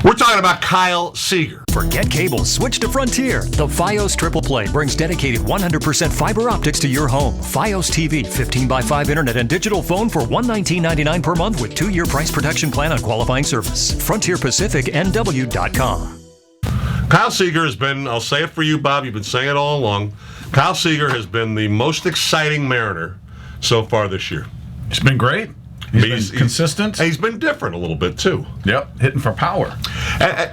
We're talking about Kyle Seager. Forget cable, switch to Frontier. The Fios Triple Play brings dedicated 100% fiber optics to your home. Fios TV, 15x5 internet and digital phone for $119.99 per month with 2-year price protection plan on qualifying service. FrontierPacificNW.com. Kyle Seager has been, I'll say it for you, Bob, you've been saying it all along, Kyle Seager has been the most exciting Mariner so far this year. He's been great. He's been consistent. He's been different a little bit, too. Yep, hitting for power.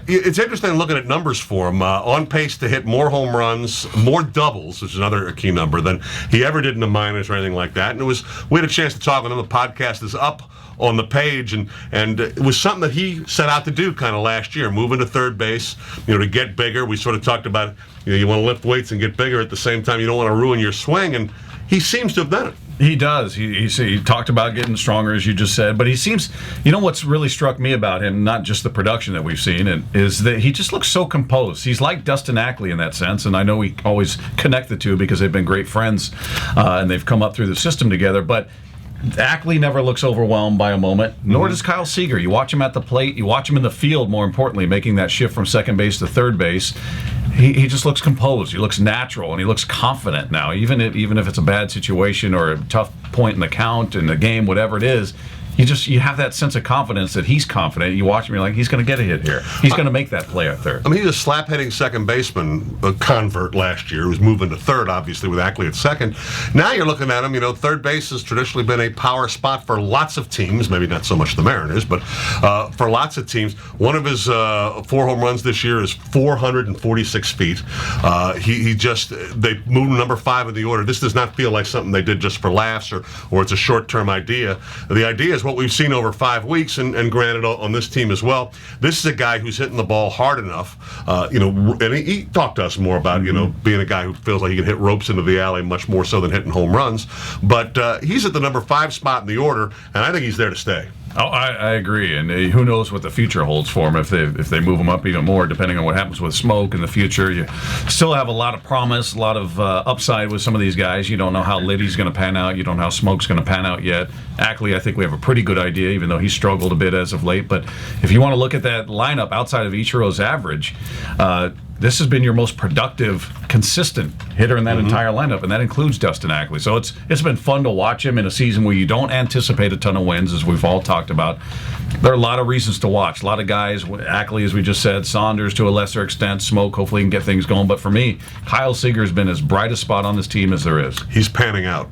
It's interesting looking at numbers for him. On pace to hit more home runs, more doubles, which is another key number, than he ever did in the minors or anything like that. And we had a chance to talk with him. The podcast is up on the page, and it was something that he set out to do kind of last year, moving to third base, to get bigger. We sort of talked about, you want to lift weights and get bigger at the same time. You don't want to ruin your swing, and he seems to have done it. He does. He talked about getting stronger, as you just said, but he seems, what's really struck me about him, not just the production that we've seen, is that he just looks so composed. He's like Dustin Ackley in that sense, and I know we always connect the two because they've been great friends and they've come up through the system together, but Ackley never looks overwhelmed by a moment, nor does Kyle Seager. You watch him at the plate, you watch him in the field, more importantly, making that shift from second base to third base. He just looks composed. He looks natural, and he looks confident now. Even if it's a bad situation or a tough point in the count in the game, whatever it is, you have that sense of confidence that he's confident. You watch him, you're like, he's going to get a hit here. He's going to make that play at third. I mean, he's a slap-hitting second baseman, a convert last year, who was moving to third, obviously, with Ackley at second. Now you're looking at him, third base has traditionally been a power spot for lots of teams, maybe not so much the Mariners, but for lots of teams. One of his 4 home runs this year is 446 feet. They moved him number 5 in the order. This does not feel like something they did just for laughs or it's a short-term idea. The idea is what we've seen over 5 weeks, and granted on this team as well. This is a guy who's hitting the ball hard enough, and he talked to us more about, being a guy who feels like he can hit ropes into the alley much more so than hitting home runs. But he's at the number 5 spot in the order, and I think he's there to stay. Oh, I agree, and who knows what the future holds for him if they move him up even more, depending on what happens with Smoke in the future. You still have a lot of promise, a lot of upside with some of these guys. You don't know how Liddy's going to pan out. You don't know how Smoke's going to pan out yet. Ackley, I think we have a pretty good idea, even though he's struggled a bit as of late. But if you want to look at that lineup outside of Ichiro's average, this has been your most productive, consistent hitter in that entire lineup, and that includes Dustin Ackley. So it's been fun to watch him in a season where you don't anticipate a ton of wins, as we've all talked about. There are a lot of reasons to watch. A lot of guys, Ackley, as we just said, Saunders to a lesser extent, Smoke, hopefully he can get things going. But for me, Kyle Seager has been as bright a spot on this team as there is. He's panning out.